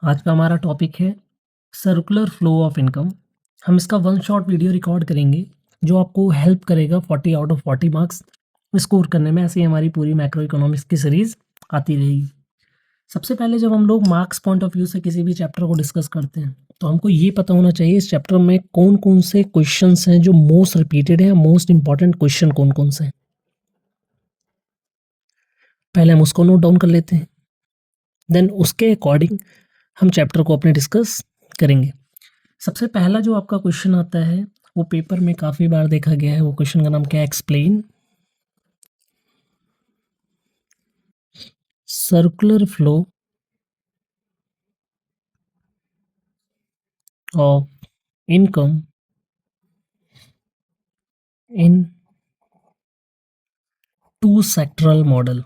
आज का हमारा टॉपिक है सर्कुलर फ्लो ऑफ इनकम। हम इसका वन शॉट वीडियो रिकॉर्ड करेंगे जो आपको हेल्प करेगा 40 आउट ऑफ 40 मार्क्स स्कोर करने में। ऐसे ही हमारी पूरी मैक्रो इकोनॉमिक्स की सीरीज आती रहेगी। सबसे पहले जब हम लोग मार्क्स पॉइंट ऑफ व्यू से किसी भी चैप्टर को डिस्कस करते हैं तो हमको ये पता होना चाहिए इस चैप्टर में कौन कौन से क्वेश्चंस हैं जो मोस्ट रिपीटेड हैं, मोस्ट इंपॉर्टेंट क्वेश्चन कौन कौन से हैं। पहले हम उसको नोट डाउन कर लेते हैं, देन उसके अकॉर्डिंग हम चैप्टर को अपने डिस्कस करेंगे। सबसे पहला जो आपका क्वेश्चन आता है वो पेपर में काफ़ी बार देखा गया है। वो क्वेश्चन का नाम क्या है? Explain circular flow of income in two sectoral model.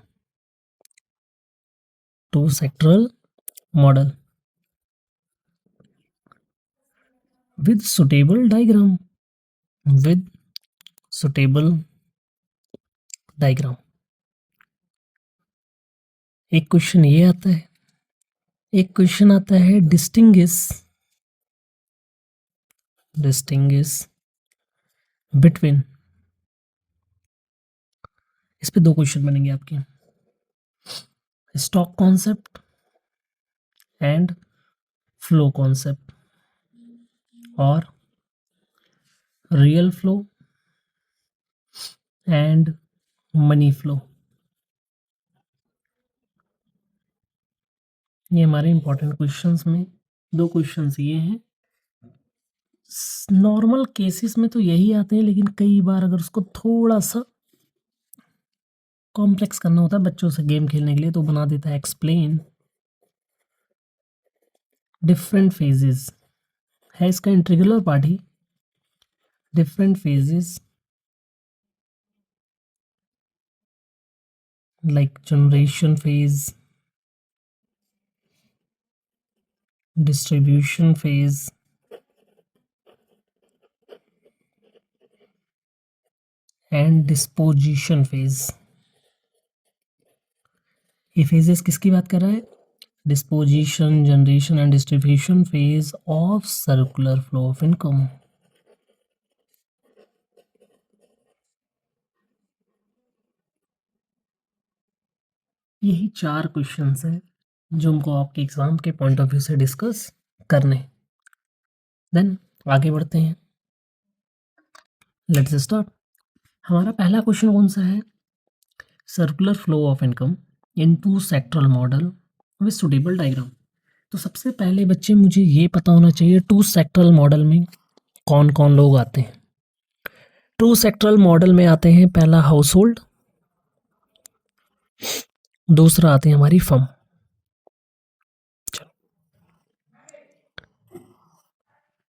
Two sectoral model with suitable diagram, with suitable diagram। एक क्वेश्चन ये आता है, एक क्वेश्चन आता है डिस्टिंग्विश बिटवीन। इस पे दो क्वेश्चन बनेंगे आपके, stock concept and flow concept और real flow and money flow. ये हमारे इंपॉर्टेंट क्वेश्चंस में दो क्वेश्चंस ये हैं। नॉर्मल केसेस में तो यही आते हैं, लेकिन कई बार अगर उसको थोड़ा सा कॉम्प्लेक्स करना होता है बच्चों से गेम खेलने के लिए तो बना देता है एक्सप्लेन डिफरेंट फेजेस। है इसका इंटीग्रल पार्ट ही, different phases like generation phase, distribution phase, and disposition phase। ये phases किसकी बात कर रहा है? Disposition, generation and distribution phase of circular flow of income. यही चार क्वेश्चंस हैं जो हमको आपके एग्जाम के पॉइंट ऑफ व्यू से डिस्कस करने। देन आगे बढ़ते हैं, लेट्स स्टार्ट। हमारा पहला क्वेश्चन कौन सा है? Circular flow of income in two sectoral model with suitable diagram. तो सबसे पहले बच्चे मुझे ये पता होना चाहिए टू सेक्टरल मॉडल में कौन कौन लोग आते हैं। टू सेक्टरल मॉडल में आते हैं पहला हाउस होल्ड, दूसरा आते हैं हमारी फर्म।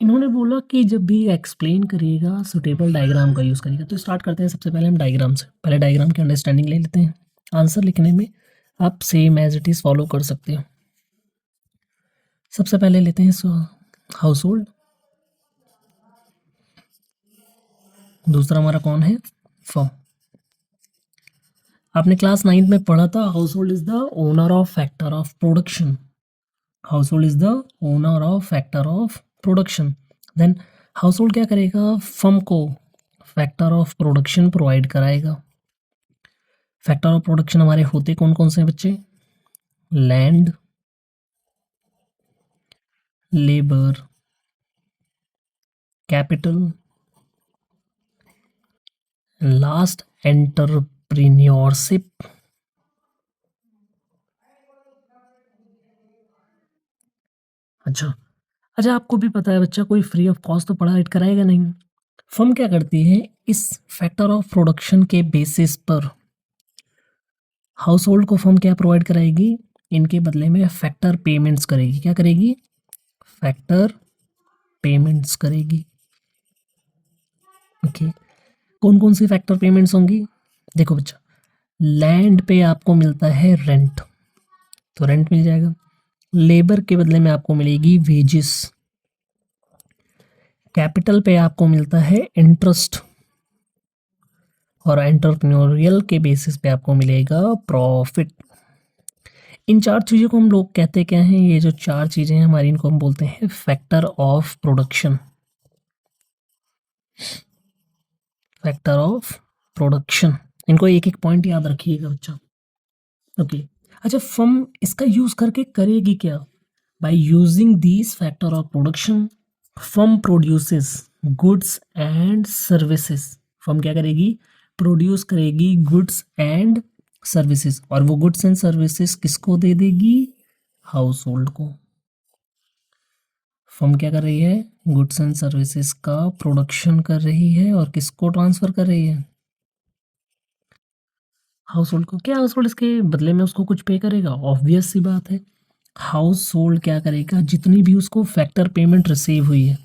इन्होंने बोला कि जब भी एक्सप्लेन करिएगा सुटेबल डायग्राम का यूज़ करिएगा। तो स्टार्ट करते हैं सबसे पहले हम डायग्राम से। पहले डायग्राम की अंडरस्टैंडिंग ले लेते हैं। आंसर लिखने में आप same as it is follow कर सकते हो। सबसे पहले लेते हैं हाउस होल्ड, दूसरा हमारा कौन है? फर्म। आपने क्लास 9th में पढ़ा था household is the owner of factor of production. Household is the owner of factor of production. Then household क्या करेगा? फर्म को फैक्टर ऑफ प्रोडक्शन प्रोवाइड कराएगा। फैक्टर ऑफ प्रोडक्शन हमारे होते कौन कौन से हैं बच्चे? Land, labour, capital, last entrepreneurship. अच्छा अच्छा, आपको भी पता है बच्चा, कोई फ्री ऑफ कॉस्ट तो पढ़ाई कराएगा नहीं। फर्म क्या करती है? इस फैक्टर ऑफ प्रोडक्शन के बेसिस पर हाउस होल्ड को फर्म क्या प्रोवाइड कराएगी? इनके बदले में फैक्टर पेमेंट्स करेगी। क्या करेगी? फैक्टर पेमेंट्स करेगी। ओके, कौन कौन सी फैक्टर पेमेंट्स होंगी? देखो बच्चा, लैंड पे आपको मिलता है रेंट, तो रेंट मिल जाएगा। लेबर के बदले में आपको मिलेगी वेजेस। कैपिटल पे आपको मिलता है इंटरेस्ट, और एंटरप्रेन्योरियल के बेसिस पे आपको मिलेगा प्रॉफिट। इन 4 चीज़ों को हम लोग कहते क्या हैं, ये जो 4 चीज़ें हैं हमारी, इनको हम बोलते हैं factor of production. Factor of production, इनको एक-एक पॉइंट याद रखिएगा बच्चा। ओके। अच्छा, फर्म इसका यूज़ करके करेगी क्या? By using these factor of production firm produces goods and services. Firm क्या करेगी? प्रोड्यूस करेगी गुड्स एंड सर्विसेज, और वो गुड्स एंड सर्विसेज किसको दे देगी? हाउस होल्ड को। फर्म क्या कर रही है? गुड्स एंड सर्विसेज का प्रोडक्शन कर रही है और किसको ट्रांसफर कर रही है? हाउस होल्ड को। क्या हाउस होल्ड इसके बदले में उसको कुछ पे करेगा? ऑब्वियस सी बात है। हाउस होल्ड क्या करेगा? जितनी भी उसको फैक्टर पेमेंट रिसीव हुई है,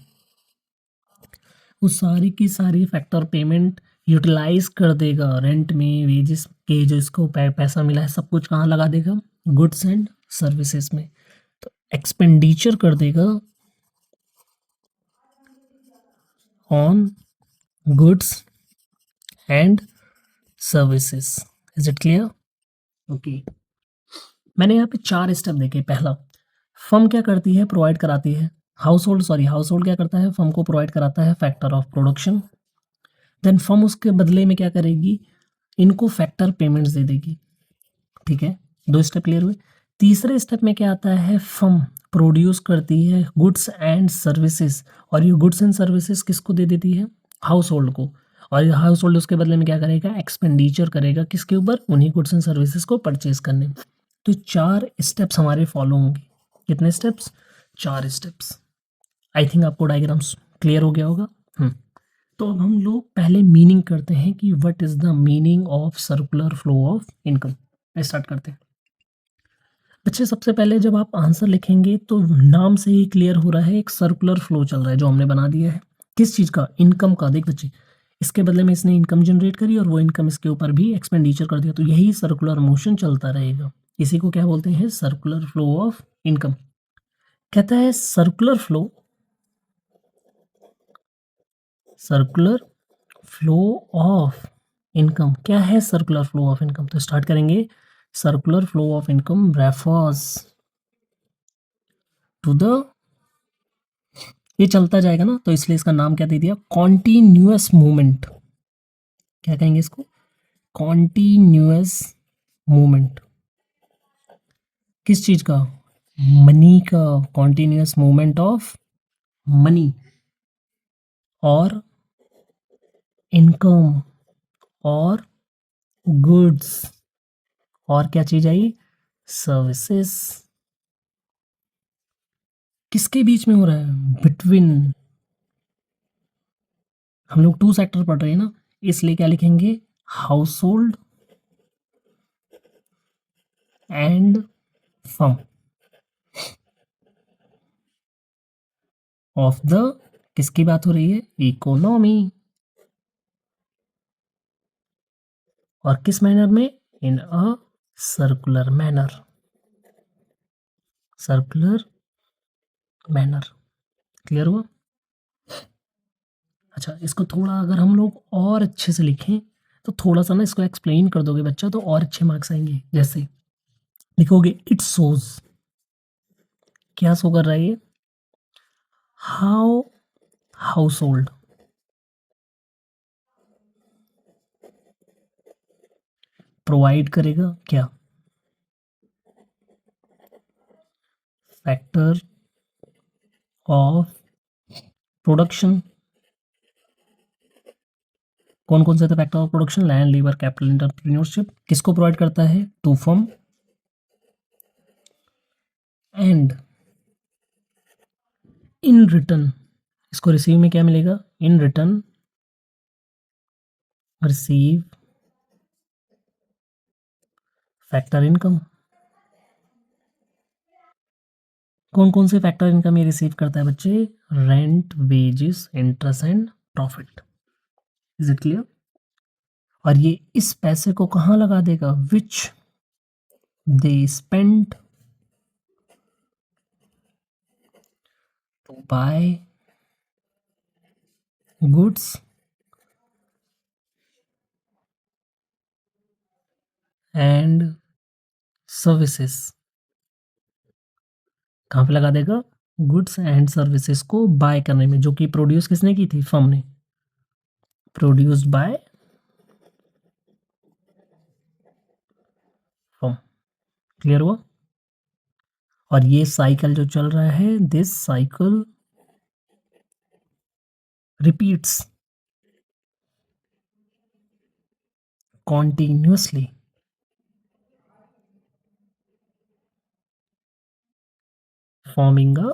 वो सारी की सारी फैक्टर पेमेंट यूटिलाइज कर देगा रेंट में, वेजेस के जो इसको पैसा मिला है सब कुछ कहाँ लगा देगा? गुड्स एंड सर्विसेज में। तो एक्सपेंडिचर कर देगा on goods and services. Is it clear? Okay. मैंने यहाँ पे 4 स्टेप देखे। पहला, फर्म क्या करती है? प्रोवाइड कराती है। हाउस होल्ड क्या करता है? फर्म को प्रोवाइड कराता है factor of production. Then firm उसके बदले में क्या करेगी? इनको फैक्टर पेमेंट्स दे देगी। ठीक है, 2 स्टेप क्लियर हुए। तीसरे स्टेप में क्या आता है? फर्म प्रोड्यूस करती है गुड्स एंड सर्विसेज, और ये गुड्स एंड सर्विसेज किसको दे देती है? हाउस होल्ड को। और ये हाउस होल्ड उसके बदले में क्या करेगा? एक्सपेंडिचर करेगा किसके ऊपर? उन्हीं गुड्स एंड सर्विसेज को परचेज करने में। तो 4 स्टेप्स हमारे फॉलो होंगे। कितने स्टेप्स? 4 स्टेप्स। आई थिंक आपको डायग्राम्स क्लियर हो गया होगा। तो अब हम लोग पहले मीनिंग करते हैं कि what is the meaning of circular flow of income. Start करते हैं बच्चे। सबसे पहले जब आप आंसर लिखेंगे तो नाम से ही क्लियर हो रहा है, एक सर्कुलर फ्लो चल रहा है जो हमने बना दिया है। किस चीज़ का? इनकम का। देख बच्चे, इसके बदले में इसने इनकम जनरेट करी और वो इनकम इसके ऊपर भी एक्सपेंडिचर कर दिया, तो यही सर्कुलर मोशन चलता रहेगा। इसी को क्या बोलते हैं? Circular flow of income. कहता है सर्कुलर फ्लो ऑफ इनकम। क्या है सर्कुलर फ्लो ऑफ इनकम? तो स्टार्ट करेंगे। Circular flow of income refers to the, ये चलता जाएगा ना, तो इसलिए इसका नाम क्या दे दिया? Continuous movement. क्या कहेंगे इसको? Continuous movement. किस चीज का? मनी का। कॉन्टिन्यूअस मूवमेंट ऑफ मनी और इनकम और गुड्स, और क्या चीज आई? सर्विसेज। किसके बीच में हो रहा है? बिटवीन। हम लोग 2 सेक्टर पढ़ रहे हैं ना, इसलिए क्या लिखेंगे? House hold and firm of the, किसकी बात हो रही है? इकोनॉमी। और किस मैनर में? In a circular manner. Circular manner. Clear हुआ? अच्छा, इसको थोड़ा अगर हम लोग और अच्छे से लिखें तो थोड़ा सा ना इसको एक्सप्लेन कर दोगे बच्चा तो और अच्छे मार्क्स आएंगे। जैसे लिखोगे इट शोज, क्या शो कर रहा है ये? हाउ हाउस होल्ड प्रोवाइड करेगा क्या? Factor of production. कौन कौन से थे factor of production? Land, labour, capital, entrepreneurship. किसको प्रोवाइड करता है? To firm. And in return, इसको रिसीव में क्या मिलेगा? In return receive factor income. कौन कौन से फैक्टर इनकम ये रिसीव करता है बच्चे? Rent, wages, interest and profit. Is it clear? और ये इस पैसे को कहाँ लगा देगा? Which they spend to buy goods and services. कहाँ पे लगा देगा? गुड्स एंड सर्विसेज को बाय करने में, जो कि प्रोड्यूस किसने की थी? फर्म ने। Produced by firm. क्लियर हुआ? और ये साइकिल जो चल रहा है, this cycle repeats continuously, forming a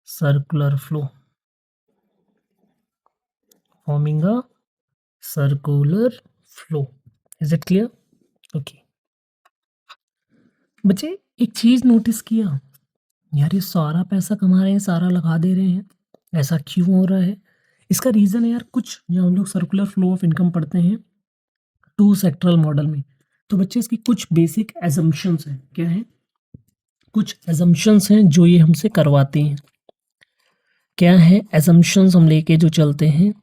circular flow, forming a circular flow. Is it clear? Okay. बच्चे एक चीज नोटिस किया, यार ये सारा पैसा कमा रहे हैं, सारा लगा दे रहे हैं, ऐसा क्यों हो रहा है? इसका रीजन है यार, कुछ जब हम लोग सर्कुलर फ्लो ऑफ इनकम पढ़ते हैं टू सेक्टरल मॉडल में, तो बच्चे इसकी कुछ बेसिक एजम्पशंस हैं। क्या है? कुछ एजम्पशंस हैं जो ये हमसे करवाते हैं। क्या है एजम्पशंस हम लेके जो चलते हैं?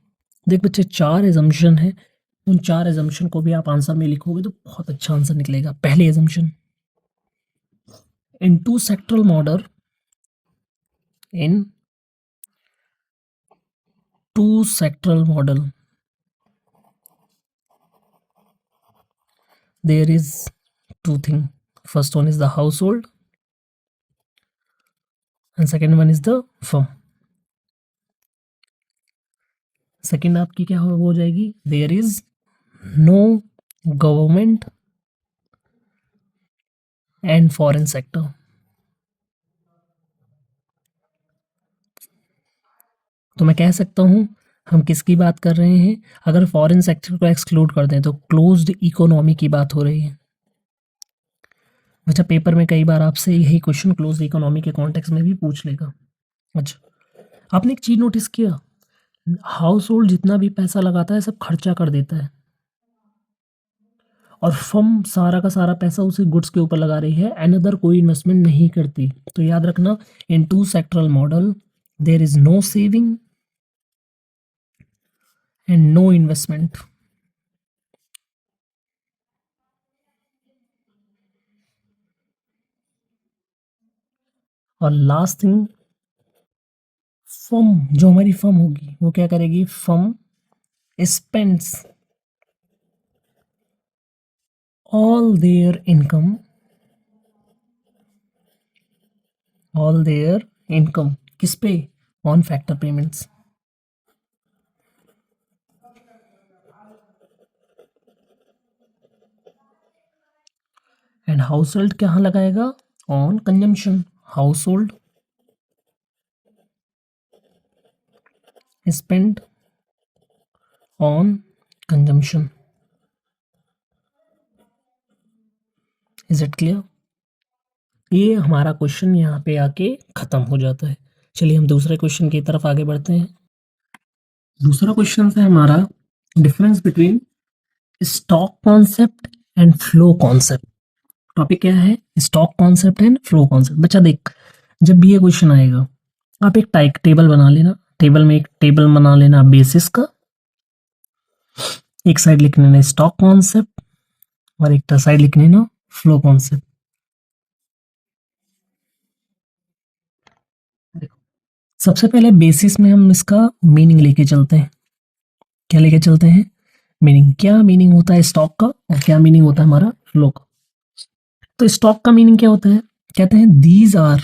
देख बच्चे, 4 एजम्पशन है, उन 4 एजम्पशन को भी आप आंसर में लिखोगे तो बहुत अच्छा आंसर निकलेगा। पहली assumption, in two sectoral model, in two sectoral model there is 2 thing. First one is the household and second one is the firm. Second आपकी क्या हो जाएगी? There is no government and foreign sector. तो मैं कह सकता हूं हम किसकी बात कर रहे हैं? अगर फॉरेन सेक्टर को एक्सक्लूड कर दें तो क्लोज्ड इकोनॉमी की बात हो रही है। अच्छा, पेपर में कई बार आपसे यही क्वेश्चन क्लोज्ड इकोनॉमी के कॉन्टेक्स्ट में भी पूछ लेगा। अच्छा, आपने एक चीज नोटिस किया, हाउस होल्ड जितना भी पैसा लगाता है सब खर्चा कर देता है, और फर्म सारा का सारा पैसा उसे गुड्स के ऊपर लगा रही है, अनदर कोई इन्वेस्टमेंट नहीं करती। तो याद रखना, in two sectoral model there is no saving and no investment. और लास्ट थिंग, फर्म जो हमारी फर्म होगी वो क्या करेगी? Firm spends all their income, all their income किस पे? On factor payments. And household कहाँ लगाएगा? On consumption. Household spend on consumption. Is it clear? ये हमारा क्वेश्चन यहाँ पे आके खत्म हो जाता है। चलिए हम दूसरे क्वेश्चन की तरफ आगे बढ़ते हैं। दूसरा क्वेश्चन है हमारा, difference between stock concept and flow concept. Topic क्या है? Stock concept and flow concept. बच्चा देख, जब भी ये क्वेश्चन आएगा आप एक टाइप टेबल बना लेना, टेबल में एक टेबल बना लेना बेसिस का, एक साइड लिख लेना स्टॉक कॉन्सेप्ट और एक साइड लिख लेना फ्लो कॉन्सेप्ट। सबसे पहले बेसिस में हम इसका मीनिंग लेके चलते हैं। क्या लेके चलते हैं? मीनिंग। क्या मीनिंग होता है स्टॉक का और क्या मीनिंग होता है हमारा फ्लो का? तो स्टॉक का मीनिंग क्या होता है? कहते हैं दीज आर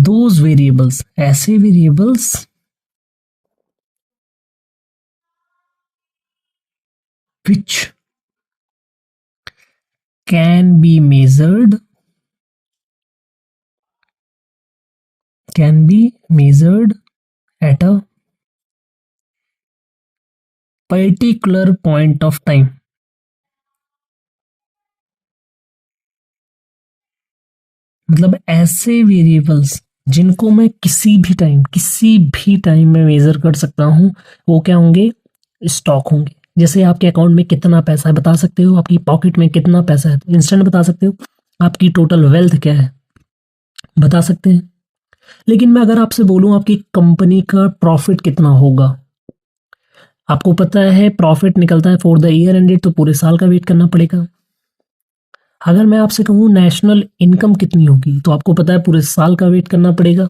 दोज वेरिएबल्स, ऐसे variables which can be measured at a particular point of time। मतलब ऐसे वेरिएबल्स जिनको मैं किसी भी टाइम में मेजर कर सकता हूं, वो क्या होंगे? स्टॉक होंगे। जैसे आपके अकाउंट में कितना पैसा है बता सकते हो, आपकी पॉकेट में कितना पैसा है इंस्टेंट बता सकते हो, आपकी टोटल वेल्थ क्या है बता सकते हैं। लेकिन मैं अगर आपसे बोलूं आपकी कंपनी का प्रॉफिट कितना होगा, आपको पता है प्रॉफिट निकलता है फॉर द ईयर एंडेड, तो पूरे साल का वेट करना पड़ेगा। अगर मैं आपसे कहूँ नेशनल इनकम कितनी होगी, तो आपको पता है पूरे साल का वेट करना पड़ेगा।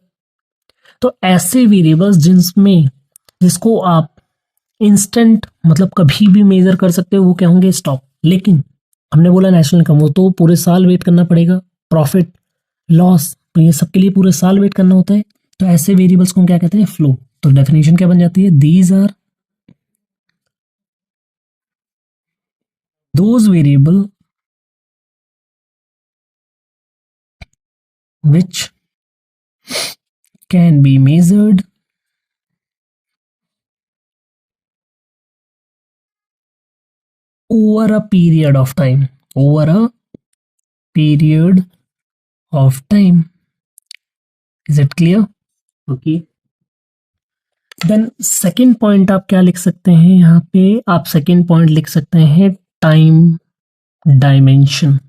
तो ऐसे वेरिएबल्स जिसको आप इंस्टेंट मतलब कभी भी मेजर कर सकते हो, वो क्या होंगे? स्टॉक। लेकिन हमने बोला नेशनल इनकम, वो तो पूरे साल वेट करना पड़ेगा। प्रॉफिट, लॉस, तो ये सबके लिए पूरे साल वेट करना होता है। तो ऐसे वेरिएबल्स को हम क्या कहते हैं? फ्लो। तो डेफिनेशन क्या बन जाती है? These are those variable which can be measured over a period of time. Over a period of time. Is it clear? Okay. Then second point आप क्या लिख सकते हैं? यहाँ पे आप सेकेंड पॉइंट लिख सकते हैं टाइम डायमेंशन।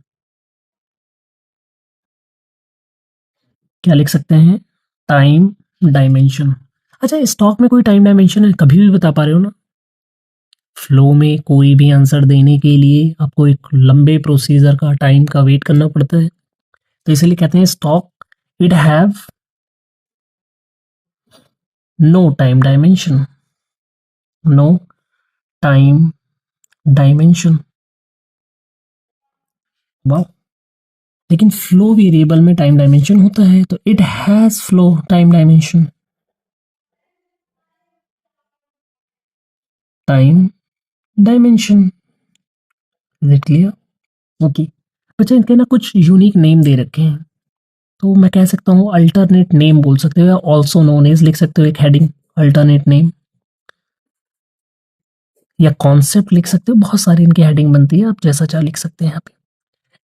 क्या लिख सकते हैं? Time dimension. अच्छा, स्टॉक में कोई टाइम डायमेंशन है? कभी भी बता पा रहे हो ना? फ्लो में कोई भी आंसर देने के लिए आपको एक लंबे प्रोसीजर का टाइम का वेट करना पड़ता है, तो इसलिए कहते हैं stock it have no time dimension. No time dimension. वाह। लेकिन फ्लो वेरिएबल में टाइम डायमेंशन होता है, तो it has flow time dimension. Time dimension. Is it clear? Okay. बच्चे इनके ना कुछ यूनिक नेम दे रखे हैं, तो मैं कह सकता हूँ अल्टरनेट नेम बोल सकते हो, या ऑल्सो नोन एज लिख सकते हो एक हेडिंग, अल्टरनेट नेम, या कॉन्सेप्ट लिख सकते हो। बहुत सारी इनकी हेडिंग बनती है, आप जैसा चाहे लिख सकते हैं। यहाँ पे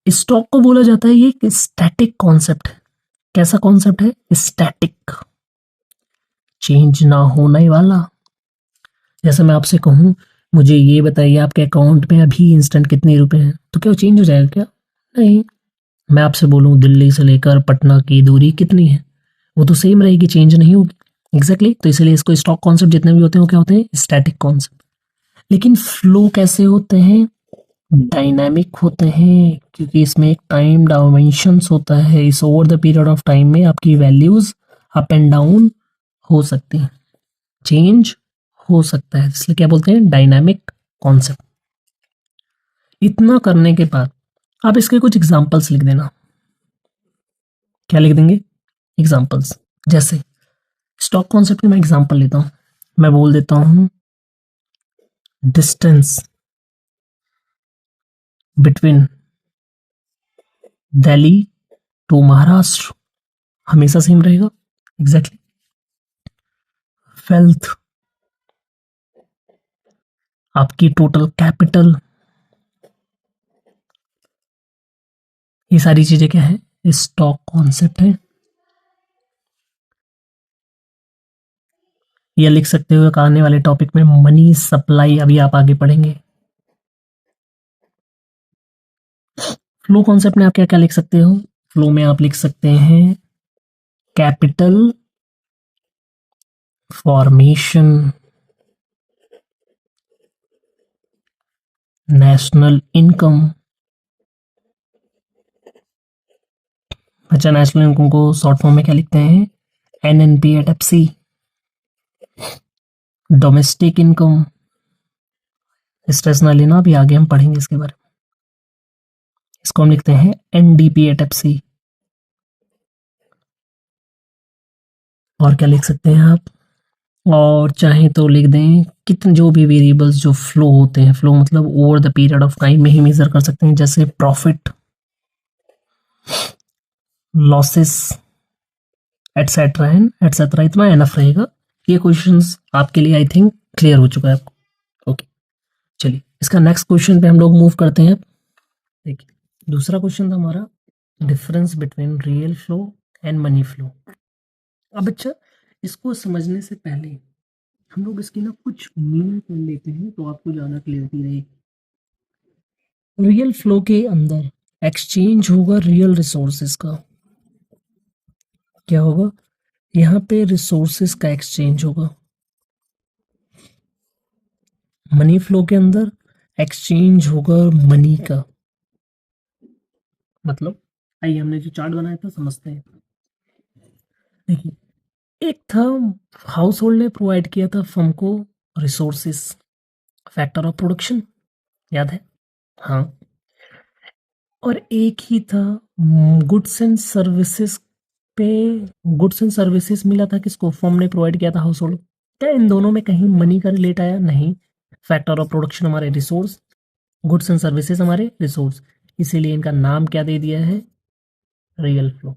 स्टॉक को बोला जाता है ये एक स्टैटिक कॉन्सेप्ट है। कैसा कॉन्सेप्ट है? स्टैटिक, चेंज ना होने वाला। जैसे मैं आपसे कहूँ मुझे ये बताइए आपके अकाउंट में अभी इंस्टेंट कितने रुपए हैं, तो क्या वो चेंज हो जाएगा क्या? नहीं। मैं आपसे बोलूँ दिल्ली से लेकर पटना की दूरी कितनी है, वो तो सेम रहेगी, चेंज नहीं होगी। एग्जैक्टली। तो इसलिए इसको स्टॉक कॉन्सेप्ट जितने भी होते हैं वो क्या होते हैं? Static concept. लेकिन फ्लो कैसे होते हैं? डायनामिक होते हैं, क्योंकि इसमें एक टाइम डायमेंशंस होता है। इस over the period of time में आपकी वैल्यूज अप एंड डाउन हो सकती हैं, चेंज हो सकता है, इसलिए क्या बोलते हैं? Dynamic concept. इतना करने के बाद आप इसके कुछ एग्जांपल्स लिख देना। क्या लिख देंगे? एग्जांपल्स। जैसे स्टॉक कॉन्सेप्ट की मैं एग्जांपल लेता हूं, मैं बोल देता हूं distance between Delhi to Maharashtra, हमेशा सेम रहेगा। एग्जैक्टली। वेल्थ, आपकी टोटल कैपिटल, ये सारी चीजें क्या है? स्टॉक कॉन्सेप्ट है। या लिख सकते हो एक आने वाले टॉपिक में मनी सप्लाई, अभी आप आगे पढ़ेंगे। फ्लो कॉन्सेप्ट में आप क्या क्या लिख सकते हो? फ्लो में आप लिख सकते हैं कैपिटल फॉर्मेशन, नेशनल इनकम। अच्छा, नेशनल इनकम को शॉर्ट फॉर्म में क्या लिखते हैं? NNP at FC. Domestic income, stress ना लेना, अभी आगे हम पढ़ेंगे इसके बारे में। इसको हम लिखते हैं एनडीपी एट एफसी। और क्या लिख सकते हैं आप? और चाहे तो लिख दें कितने जो भी वेरिएबल्स जो फ्लो होते हैं, फ्लो मतलब over the period of time में ही मेजर कर सकते हैं, जैसे profit, losses, etcetera and etcetera. इतना एनफ रहेगा। ये क्वेश्चंस आपके लिए आई थिंक क्लियर हो चुका है आपको। ओके, चलिए इसका नेक्स्ट क्वेश्चन पे हम लोग मूव करते हैं। देखिए, दूसरा क्वेश्चन था हमारा difference between real flow and money flow. अब अच्छा, इसको समझने से पहले हम लोग इसकी ना कुछ मीनिंग कर लेते हैं, तो आपको ज़्यादा क्लियरिटी रहेगी। रियल फ्लो के अंदर एक्सचेंज होगा रियल रिसोर्सेज का। क्या होगा? यहाँ पे रिसोर्सेज का एक्सचेंज होगा। मनी फ्लो के अंदर एक्सचेंज होगा मनी का, मतलब आइए हमने जो चार्ट बनाया था समझते हैं। देखिए, एक था हाउस होल्ड ने प्रोवाइड किया था फर्म को रिसोर्सेस, फैक्टर ऑफ प्रोडक्शन, याद है? हाँ। और एक ही था गुड्स एंड सर्विसेज पे, गुड्स एंड सर्विसेज मिला था किसको? फर्म ने प्रोवाइड किया था हाउस होल्ड। क्या इन दोनों में कहीं मनी का रिलेट आया? नहीं। फैक्टर ऑफ प्रोडक्शन हमारे रिसोर्स, गुड्स एंड सर्विसेज हमारे रिसोर्स, इसीलिए इनका नाम क्या दे दिया है? Real flow.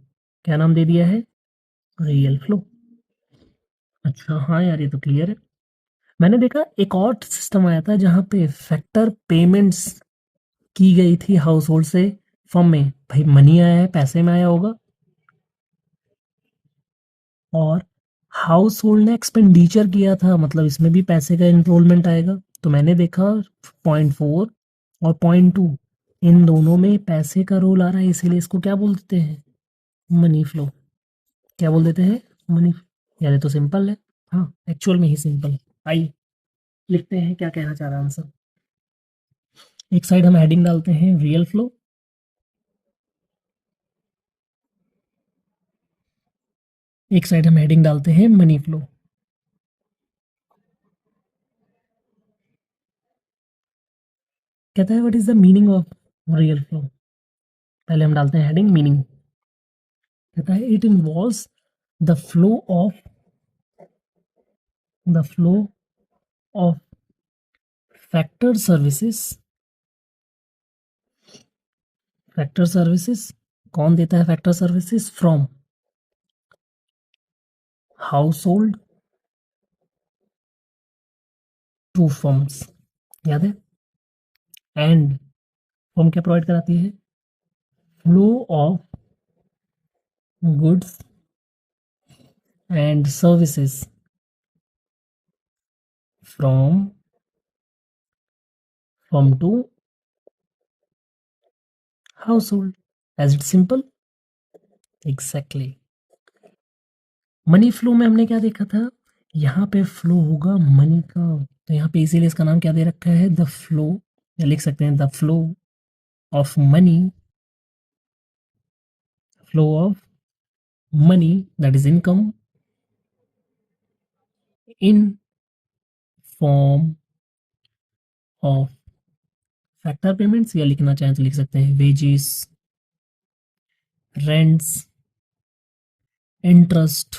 क्या नाम दे दिया है? Real flow. अच्छा हाँ यार, ये तो क्लियर है। मैंने देखा एक और सिस्टम आया था जहाँ पे फैक्टर पेमेंट्स की गई थी हाउस होल्ड से फर्म में, भाई मनी आया है, पैसे में आया होगा, और हाउस होल्ड ने एक्सपेंडिचर किया था, मतलब इसमें भी पैसे का इनरोलमेंट आएगा। तो मैंने देखा 0.4 और 0.2, इन दोनों में पैसे का रोल आ रहा है, इसीलिए इसको क्या बोलते हैं? Money flow. क्या बोल देते हैं? मनी। यार ये तो सिंपल है। हाँ, एक्चुअल में ही सिंपल है। आइए लिखते हैं क्या कहना चाह रहा है आंसर। एक साइड हम हेडिंग डालते हैं रियल फ्लो, एक साइड हम हेडिंग डालते हैं मनी फ्लो। कहता है what is the meaning of real flow. पहले हम डालते हैं हेडिंग मीनिंग। कहता है it involves the flow of, the flow of factor services, factor services कौन देता है? Factor services from household to firms, याद है? एंड फर्म क्या प्रोवाइड कराती है? Flow of goods and services from firm to house hold, as it simple. Exactly. Money flow में हमने क्या देखा था? यहाँ पे फ्लो होगा मनी का, तो यहाँ पे इसीलिए इसका नाम क्या दे रखा है? द फ्लो, या लिख सकते हैं the flow of money, flow of money that is income in form of factor payments, या लिखना चाहें तो लिख सकते हैं wages, rents, interest,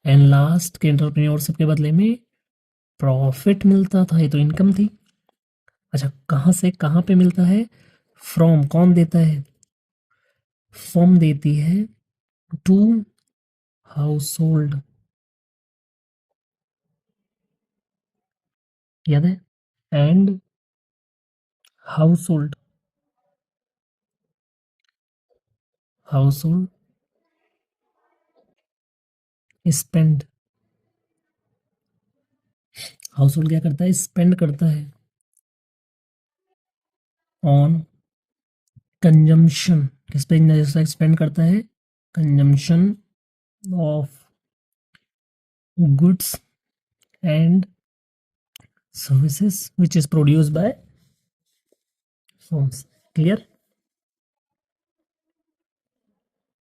and last के एंटरप्रेन्योरशिप के बदले में प्रॉफिट मिलता था, ये तो इनकम थी। अच्छा, कहाँ से कहाँ पे मिलता है? फ्रॉम कौन देता है? फर्म देती है टू हाउस होल्ड, याद है? And house hold, house hold spend, house hold क्या करता है? स्पेंड करता है ऑन कंजम्पशन, किस पे स्पेंड करता है? Consumption of goods and services which is produced by firms. Clear?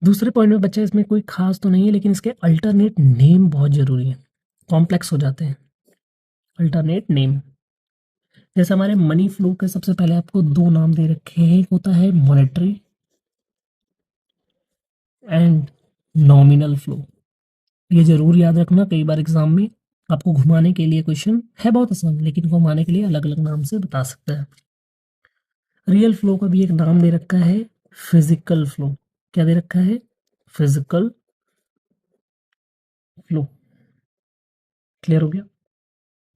दूसरे पॉइंट में बच्चा इसमें कोई खास तो नहीं है, लेकिन इसके अल्टरनेट नेम बहुत जरूरी है, कॉम्प्लेक्स हो जाते हैं। अल्टरनेट नेम, जैसे हमारे मनी फ्लो के सबसे पहले आपको दो नाम दे रखे हैं, एक होता है मॉनेटरी एंड नॉमिनल फ्लो। ये जरूर याद रखना, कई बार एग्जाम में आपको घुमाने के लिए क्वेश्चन है बहुत आसान, लेकिन घुमाने के लिए अलग अलग नाम से बता सकता है। रियल फ्लो का भी एक नाम दे रखा है फिजिकल फ्लो। क्या दे रखा है? Physical flow. क्लियर हो गया?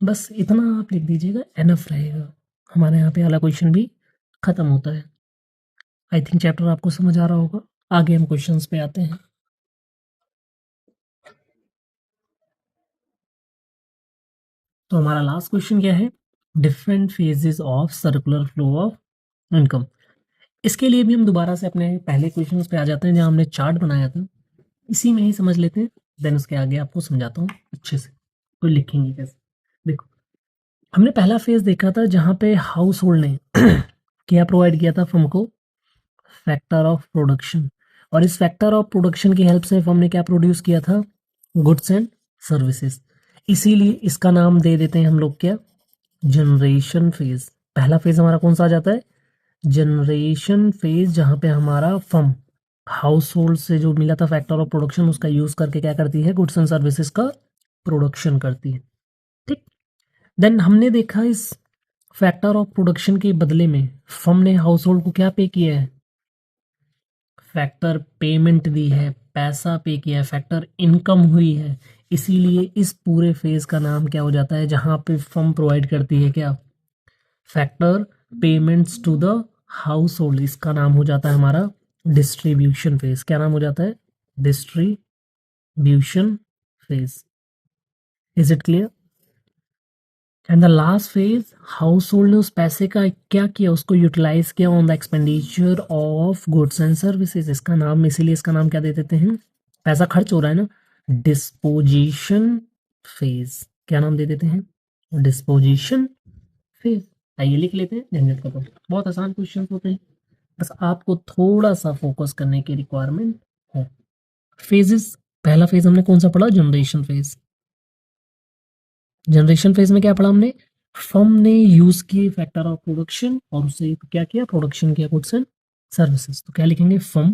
बस इतना आप लिख दीजिएगा, एनफ रहेगा। हमारे यहाँ पे वाला क्वेश्चन भी खत्म होता है। आई थिंक चैप्टर आपको समझ आ रहा होगा। आगे हम क्वेश्चंस पे आते हैं। तो हमारा लास्ट क्वेश्चन क्या है? Different phases of circular flow of income. इसके लिए भी हम दोबारा से अपने पहले क्वेश्चंस पे आ जाते हैं, जहाँ हमने चार्ट बनाया था, इसी में ही समझ लेते हैं, देन उसके आगे आपको समझाता हूँ अच्छे से। तो लिखेंगे कैसे? हमने पहला फेज देखा था जहाँ पे हाउस होल्ड ने क्या प्रोवाइड किया था फर्म को, फैक्टर ऑफ प्रोडक्शन, और इस फैक्टर ऑफ प्रोडक्शन की हेल्प से फर्म ने क्या प्रोड्यूस किया था, गुड्स एंड सर्विसेज। इसीलिए इसका नाम दे देते हैं हम लोग क्या, जनरेशन फेज। पहला फेज हमारा कौन सा आ जाता है, जनरेशन फेज, जहाँ पे हमारा फर्म हाउस होल्ड से जो मिला था फैक्टर ऑफ प्रोडक्शन उसका यूज करके क्या करती है, गुड्स एंड सर्विसेज का प्रोडक्शन करती है। ठीक। देन हमने देखा इस फैक्टर ऑफ प्रोडक्शन के बदले में फर्म ने हाउस होल्ड को क्या पे किया है, फैक्टर पेमेंट दी है, पैसा पे किया है, फैक्टर इनकम हुई है। इसीलिए इस पूरे फेज का नाम क्या हो जाता है, जहां पे फर्म प्रोवाइड करती है क्या, factor payments to the household. इसका नाम हो जाता है हमारा डिस्ट्रीब्यूशन फेज। क्या नाम हो जाता है, distribution phase. Is it clear? And the last phase, house hold ने उस पैसे का क्या किया, उसको यूटिलाइज किया on the expenditure of goods and services. इसका नाम, इसीलिए इसका नाम क्या दे देते हैं, पैसा खर्च हो रहा है ना, डिस्पोजिशन फेज। क्या नाम दे देते हैं, डिस्पोजिशन फेज। आइए लिख लेते हैं, झंझट खत्म। बहुत आसान क्वेश्चन होते हैं, बस आपको थोड़ा सा फोकस करने की रिक्वायरमेंट है। फेजेस, पहला फेज हमने कौन सा पढ़ा, जनरेशन फेज। जनरेशन फेज में क्या पढ़ा हमने, फर्म ने यूज किए फैक्टर ऑफ प्रोडक्शन और उससे क्या किया, प्रोडक्शन किया गुड्स एंड सर्विसेज। तो क्या लिखेंगे, firm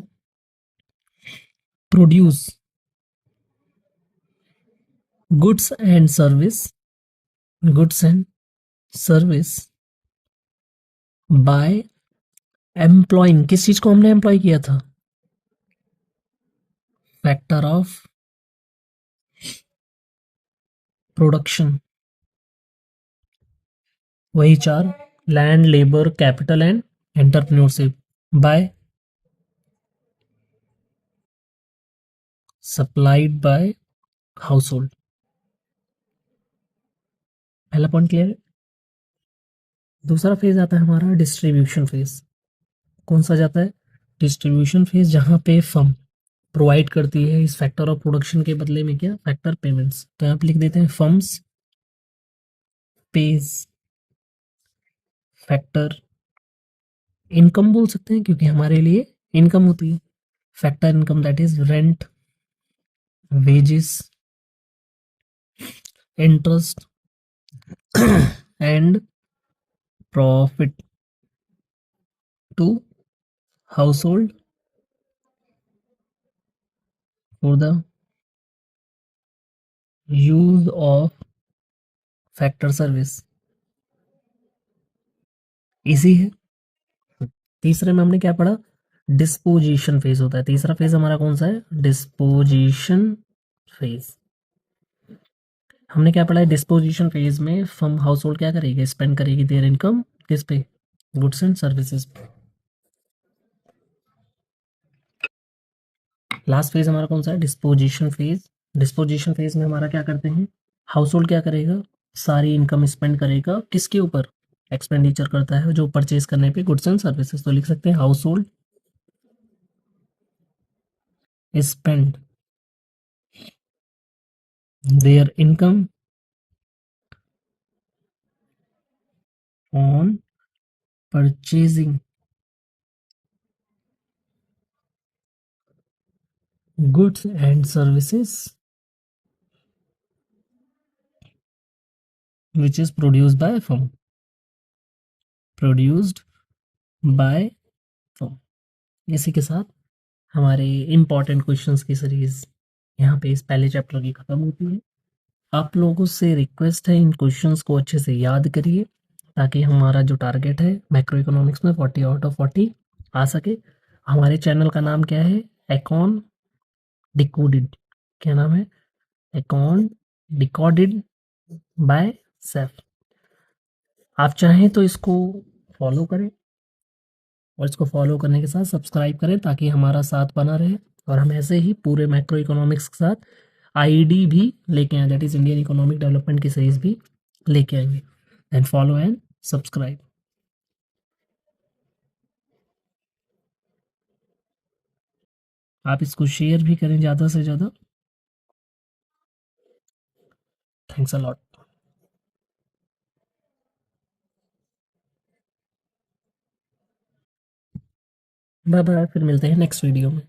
produce goods and service, goods and service by employing, किस चीज को हमने एम्प्लॉय किया था, फैक्टर ऑफ प्रोडक्शन। वही चार, land, labour, capital and entrepreneurship, by supplied by household. पहला पॉइंट क्लियर है। दूसरा फेज आता है हमारा डिस्ट्रीब्यूशन फेज। कौन सा जाता है, डिस्ट्रीब्यूशन फेज, जहां पे फर्म प्रोवाइड करती है इस फैक्टर ऑफ प्रोडक्शन के बदले में क्या, फैक्टर पेमेंट्स। तो यहाँ पे लिख देते हैं फर्म्स पेज फैक्टर इनकम बोल सकते हैं, क्योंकि हमारे लिए इनकम होती है, factor income that is rent, wages, interest and profit to household for the use of factor service. Easy है। तीसरे में हमने क्या पढ़ा, डिस्पोजिशन फेज होता है। तीसरा फेज हमारा कौन सा है, डिस्पोजिशन फेज। हमने क्या पढ़ा है, डिस्पोजिशन फेज में फर्म हाउस होल्ड क्या करेगी, स्पेंड करेगी देयर इनकम किस पे, goods and services. Last phase हमारा कौन सा है, डिस्पोजिशन फेज। डिस्पोजिशन फेज में हमारा क्या करते हैं, हाउस होल्ड क्या करेगा, सारी इनकम स्पेंड करेगा किसके ऊपर, एक्सपेंडिचर करता है जो परचेज करने पे गुड्स एंड सर्विसेज। तो लिख सकते हैं house hold spend there income on purchasing goods and services which is produced by firm, produced by firm। इसी के साथ हमारे इम्पॉर्टेंट क्वेश्चंस की सीरीज यहाँ पे इस पहले चैप्टर की ख़त्म होती है। आप लोगों से रिक्वेस्ट है इन क्वेश्चंस को अच्छे से याद करिए, ताकि हमारा जो टारगेट है मैक्रो इकोनॉमिक्स में 40 आउट ऑफ 40 आ सके। हमारे चैनल का नाम क्या है, एकॉन डिकोडेड। क्या नाम है, एकॉन डिकोडेड बाय सेफ। आप चाहें तो इसको फॉलो करें, और इसको फॉलो करने के साथ सब्सक्राइब करें, ताकि हमारा साथ बना रहे, और हम ऐसे ही पूरे मैक्रो इकोनॉमिक्स के साथ आईडी भी लेके आए, that is Indian economic development की सीरीज भी लेके आएंगे। And follow and subscribe. आप इसको शेयर भी करें ज़्यादा से ज़्यादा। Thanks a lot. Bye bye, फिर मिलते हैं नेक्स्ट वीडियो में।